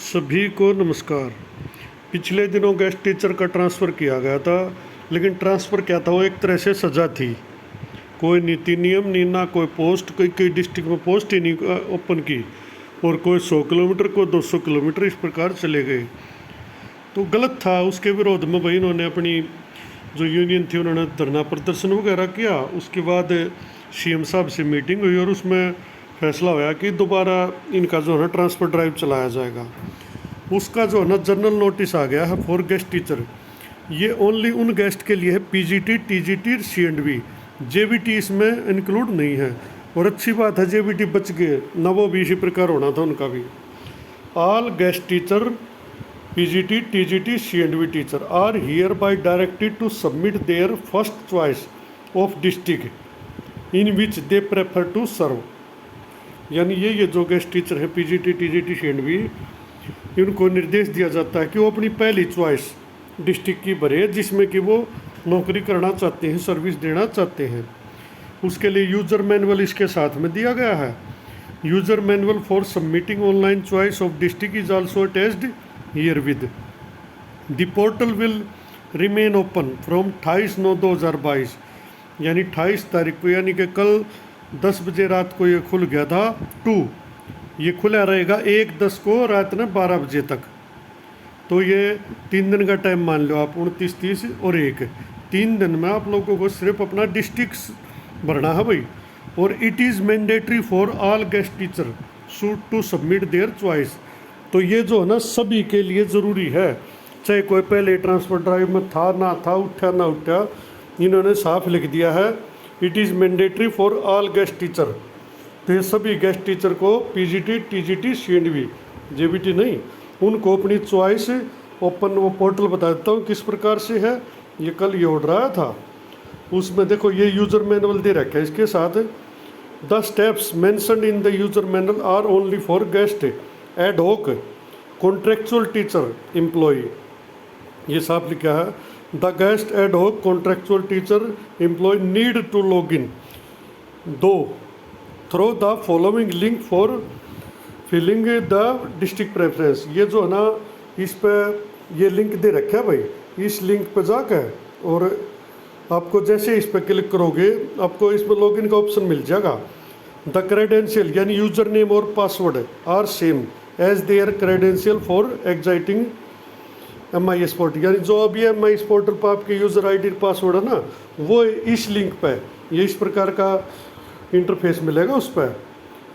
सभी को नमस्कार। पिछले दिनों गेस्ट टीचर का ट्रांसफ़र किया गया था, लेकिन ट्रांसफ़र क्या था, वो एक तरह से सज़ा थी। कोई नीति नियम नहीं, ना कोई पोस्ट, कोई डिस्ट्रिक्ट में पोस्ट ही नहीं ओपन की, और कोई 100 किलोमीटर को 200 किलोमीटर इस प्रकार चले गए। तो गलत था। उसके विरोध में भाई इन्होंने अपनी जो यूनियन थी उन्होंने धरना प्रदर्शन वगैरह किया। उसके बाद सीएम साहब से मीटिंग हुई और उसमें फैसला हुआ कि दोबारा इनका जो है ना ट्रांसफ़र ड्राइव चलाया जाएगा। उसका जो है ना जनरल नोटिस आ गया है फॉर गेस्ट टीचर। ये ओनली उन गेस्ट के लिए है, पीजीटी, टीजीटी, सीएंडवी। जेबीटी इसमें इंक्लूड नहीं है। और अच्छी बात है, जेबीटी बच गए, ना वो भी इसी प्रकार होना था उनका भी। All guest teacher, PGT, TGT, C and V teacher are here by directed to submit their first choice of district in which they prefer to serve. यानी ये जो गेस्ट टीचर है पीजीटी, टीजीटी, सीएंडवी, इनको निर्देश दिया जाता है कि वो अपनी पहली चॉइस डिस्ट्रिक्ट की भरे जिसमें कि वो नौकरी करना चाहते हैं, सर्विस देना चाहते हैं। उसके लिए यूज़र मैनुअल इसके साथ में दिया गया है। User manual for submitting online choice of district is also attached here with. The portal will remain open from 28/9/2022, यानी 28 तारीख को, यानी कि कल 10 बजे रात को ये खुल गया था। ये खुला रहेगा 1/10 को रात में 12 बजे तक। तो ये 3 दिन का टाइम मान लो आप, 29, 30 और 1, 3 दिन में आप लोगों को सिर्फ अपना डिस्ट्रिक्ट भरना है भाई। और it is mandatory for all guest teacher to submit their choice. तो ये जो है ना सभी के लिए ज़रूरी है, चाहे कोई पहले ट्रांसफ़र ड्राइव में था ना था, उठा ना उठा, इन्होंने साफ लिख दिया है it is mandatory for all guest teacher. तो ये सभी गेस्ट टीचर को पीजीटी, टीजीटी, सीएंडवी, जेबीटी नहीं, उनको अपनी चॉइस ओपन, वो पोर्टल बता देता हूँ किस प्रकार से है। ये कल ये ऑर्डर आया था, उसमें देखो ये यूज़र मैनुअल दे रखा है इसके साथ। The steps mentioned in the user manual are only for guest ad hoc contractual teacher employee. ये साफ लिखा है, the guest ad hoc contractual teacher employ need to log in through the following link for filling the district preference. ये जो है ना इस पर ये लिंक दे रखा है भाई, इस लिंक पर जाकर और आपको जैसे इस पर क्लिक करोगे आपको इसमें लॉगिन का ऑप्शन मिल जाएगा। द क्रेडेंशियल यानी यूज़र नेम और password are same as their credential for existing MIS portal. यानी जो अभी MIS पोर्टल पर आपके यूज़र ID पासवर्ड है ना, वो इस लिंक पे ये इस प्रकार का इंटरफेस मिलेगा। उस पर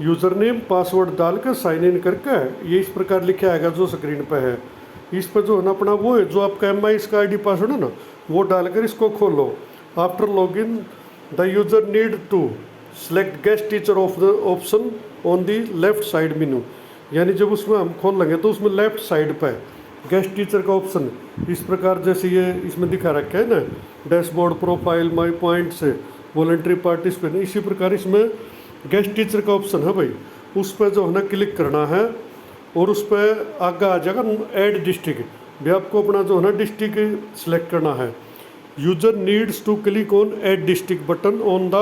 यूज़र नेम पासवर्ड डालकर साइन इन करके ये इस प्रकार लिखा आएगा जो स्क्रीन पे है। इस पर जो है ना अपना वो है जो आपका MIS का ID पासवर्ड है ना, वो डालकर इसको खोलो। After login the user need to select guest teacher of the option on the left side menu. यानी जब उसमें हम खोल लेंगे तो उसमें लेफ्ट साइड पर गेस्ट टीचर का ऑप्शन इस प्रकार जैसे ये इसमें दिखा रखा है ना, dashboard, profile, my points, voluntary participant, इसी प्रकार इसमें गेस्ट टीचर का ऑप्शन है भाई। उस पर जो है ना क्लिक करना है और उस पर आगे आ जाएगा ऐड डिस्ट्रिक्ट। भी आपको अपना जो है ना डिस्ट्रिक्ट सेलेक्ट करना है। User needs to click on add district button on the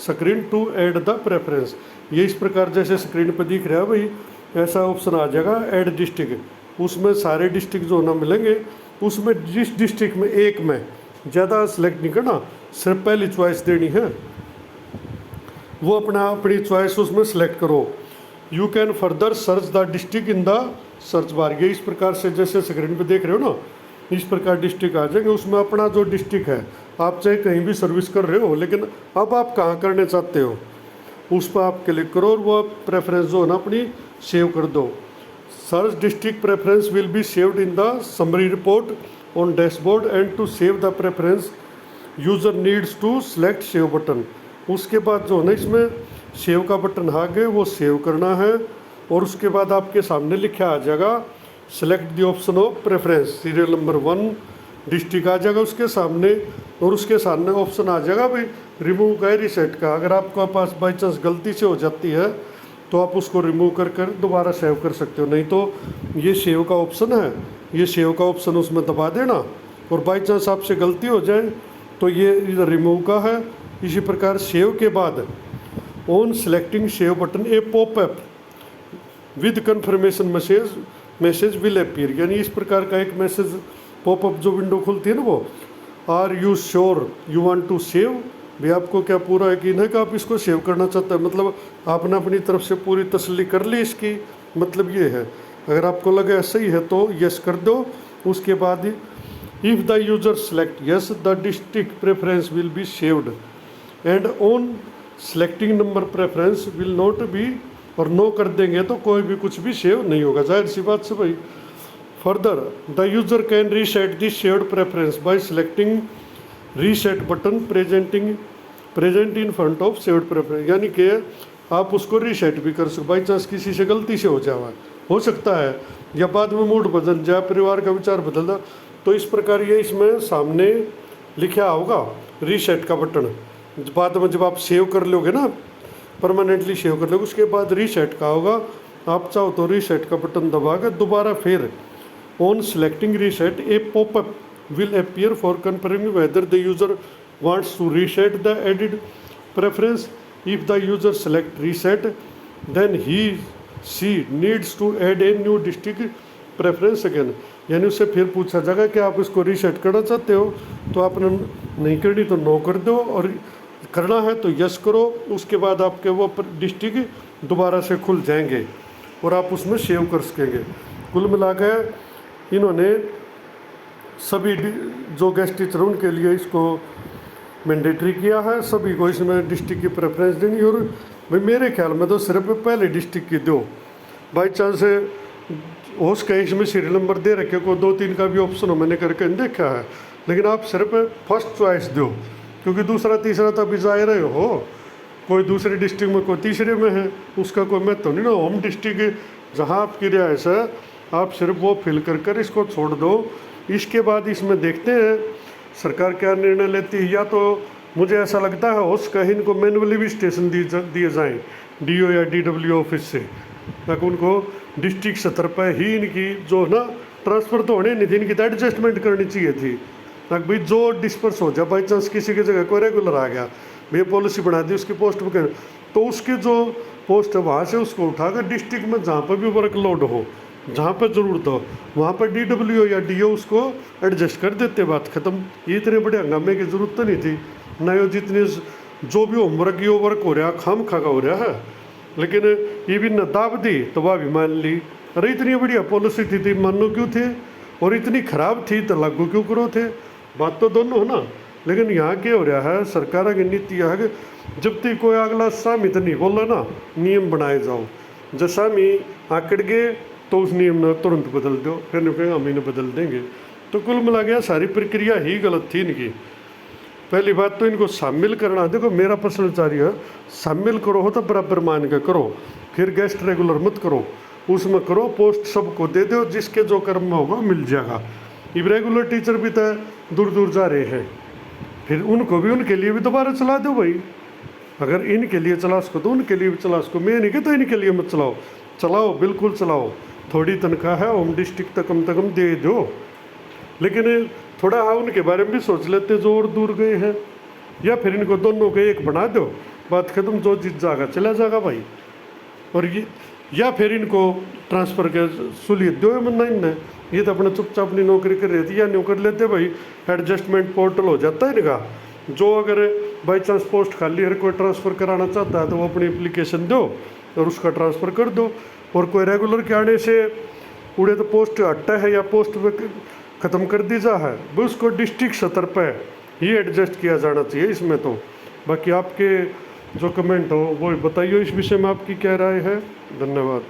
screen to add the preference. ये इस प्रकार जैसे स्क्रीन पर दिख रहा है भाई, ऐसा ऑप्शन आ जाएगा ऐड डिस्ट्रिक्ट। उसमें सारे डिस्ट्रिक्ट जो ना मिलेंगे, उसमें जिस डिस्ट्रिक्ट में एक में ज़्यादा सेलेक्ट नहीं करना, सिर्फ पहली चॉइस देनी है, वो अपनी चॉइस उसमें सेलेक्ट करो। You can further search the district in the search bar. ये इस प्रकार से जैसे स्क्रीन पे देख रहे हो ना, इस प्रकार डिस्ट्रिक्ट आ जाएंगे। उसमें अपना जो डिस्ट्रिक्ट है, आप चाहे कहीं भी सर्विस कर रहे हो, लेकिन अब आप कहाँ करने चाहते हो उस पर आप क्लिक करो और वो प्रेफरेंस जो है ना अपनी सेव कर दो। Search district preference will be saved in the summary report on dashboard and to save the preference user needs to select save button। उसके बाद जो है ना इसमें सेव का बटन आ गए, वो सेव करना है और उसके बाद आपके सामने लिखा आ जाएगा select the option of preference, serial number 1 district आ जाएगा उसके सामने और उसके सामने ऑप्शन आ जाएगा भाई रिमूव का, रिसेट का। अगर आपके पास बाई चांस गलती से हो जाती है तो आप उसको रिमूव कर दोबारा सेव कर सकते हो। नहीं तो ये सेव का ऑप्शन है, ये सेव का ऑप्शन उसमें दबा देना और बाई चांस आपसे गलती हो जाए तो ये इधर रिमूव का है। इसी प्रकार सेव के बाद on selecting save button A popup with conformation message message will appear, यानी इस प्रकार का एक मैसेज पॉपअप जो विंडो खुलती है ना वो, are you sure you want to save, भी आपको क्या पूरा यकीन है कि आप इसको सेव करना चाहते हैं, मतलब आपने अपनी तरफ से पूरी तसल्ली कर ली इसकी, मतलब ये है। अगर आपको लगे सही है तो यस कर दो। उसके बाद if the user select yes the district preference will be saved and on selecting number preference will not be, और नो कर देंगे तो कोई भी कुछ भी सेव नहीं होगा, जाहिर सी बात से भाई। Further the user can reset this saved preference bye selecting reset button present in front of saved preference, यानी कि आप उसको रीसेट भी कर सकते, बाई चांस किसी से गलती से हो सकता है, या बाद में मूड बदल जाए, परिवार का विचार बदल जाए, तो इस प्रकार ये इसमें सामने लिखा होगा रीसेट का बटन। बाद में जब आप सेव कर लोगे ना, परमानेंटली सेव कर लोगे, उसके बाद रीसेट का होगा, आप चाहो तो रीसेट का बटन दबा के दोबारा फिर on selecting reset A popup will appear for confirming whether the user wants to reset the added preference. If the user select reset, then she needs to add a new district preference again. यानी उससे फिर पूछा जाएगा कि आप इसको reset करना चाहते हो, तो आपने नहीं करनी तो नो कर दो, और करना है तो यस करो। उसके बाद आपके वो डिस्ट्रिक्ट दोबारा से खुल जाएंगे और आप उसमें सेव कर सकेंगे। कुल मिला के इन्होंने सभी जो गेस्ट टीचर उनके लिए इसको मैंडेटरी किया है, सभी को इसमें डिस्ट्रिक्ट की प्रेफरेंस देनी। और भाई मेरे ख्याल में तो सिर्फ पहले डिस्ट्रिक्ट की दो, बाई चांस हो सके इसमें सीरियल नंबर दे रखे को 2-3 का भी ऑप्शन हो, मैंने करके देखा है, लेकिन आप सिर्फ फर्स्ट चॉइस दो, क्योंकि दूसरा तीसरा तो अभी जा रहे हो, कोई दूसरे डिस्ट्रिक्ट में कोई तीसरे में है, उसका कोई महत्व नहीं ना। होम डिस्ट्रिक्ट जहाँ आपकी रिहाइश है आप सिर्फ वो फिल कर इसको छोड़ दो। इसके बाद इसमें देखते हैं सरकार क्या निर्णय लेती है, या तो मुझे ऐसा लगता है उसका इनको मैनुअली भी स्टेशन दिए जाएँ डीओ या डीडब्ल्यू ऑफिस से, ताकि उनको डिस्ट्रिक्ट स्तर पर ही इनकी जो ना ट्रांसफ़र तो होने नहीं थी, इनकी तो एडजस्टमेंट करनी चाहिए थी, ताकि भाई जो डिस्पर्स हो जाए, बाई चांस किसी की जगह कोई रेगुलर आ गया, भैया पॉलिसी बना दी उसकी पोस्ट पर, तो उसकी जो पोस्ट है वहाँ से उसको उठाकर डिस्ट्रिक्ट में जहाँ पर भी वर्कलोड हो, जहाँ पर ज़रूरत हो, वहाँ पर डीडब्ल्यू या डीओ उसको एडजस्ट कर देते, बात ख़त्म। ये इतने बड़े हंगामे की ज़रूरत तो नहीं थी ना, ये जितने जो भी होमवर्क ये वर्क हो रहा खाम खा हो रहा है, लेकिन ये भी न दाब दी तो वह भी मान ली। अरे इतनी बढ़िया पॉलिसी थी मानो क्यों थे, और इतनी ख़राब थी तो लागू क्यों करो थे, बात तो दोनों हो ना। लेकिन यहाँ क्या हो रहा है, सरकार की नीति है कि जब तक कोई अगला सामी तो नहीं बोला ना, नियम बनाए जाओ, जब सामी आकड़ गए तो उस नियम ने तुरंत बदल दो, फिर नहीं कहेंगे हम इन्हें बदल देंगे। तो कुल मिला गया सारी प्रक्रिया ही गलत थी इनकी। पहली बात तो इनको शामिल करना, देखो मेरा पर्सनल विचार है, शामिल करो हो तो बराबर मान के करो, फिर गेस्ट रेगुलर मत करो, उसमें करो पोस्ट सबको दे दो, जिसके जो कर्म में होगा मिल जाएगा। ये रेगुलर टीचर भी तो दूर दूर जा रहे हैं, फिर उनको भी उनके लिए भी दोबारा चला दो भाई। अगर इनके लिए चला सको तो उनके लिए भी चला सको, मैं नहीं कहता इनके लिए मत चलाओ, चलाओ बिल्कुल चलाओ, थोड़ी तनख्वाह है होम डिस्ट्रिक्ट तक कम से कम दे दो, लेकिन थोड़ा हाँ उनके बारे में भी सोच लेते जो और दूर गए हैं, या फिर इनको दोनों को एक बना दो, बात खत्म, जो जीत जाएगा चला जाएगा भाई। और ये या फिर इनको ट्रांसफ़र के सहूलियत दो, मना इनने, ये तो अपने चुपचाप अपनी नौकरी कर रही थी, या नहीं कर लेते भाई, एडजस्टमेंट पोर्टल हो जाता है इनका, जो अगर बाई चांस पोस्ट खाली है कोई ट्रांसफ़र कराना चाहता है तो वो अपनी एप्लीकेशन दो और उसका ट्रांसफ़र कर दो। और कोई रेगुलर के आने से उड़े तो पोस्ट हटता है या पोस्ट ख़त्म कर दी जा है, वो उसको डिस्ट्रिक्ट स्तर पर ही एडजस्ट किया जाना चाहिए इसमें। तो बाकी आपके जो कमेंट हो वो बताइए इस विषय में आपकी क्या राय है। धन्यवाद।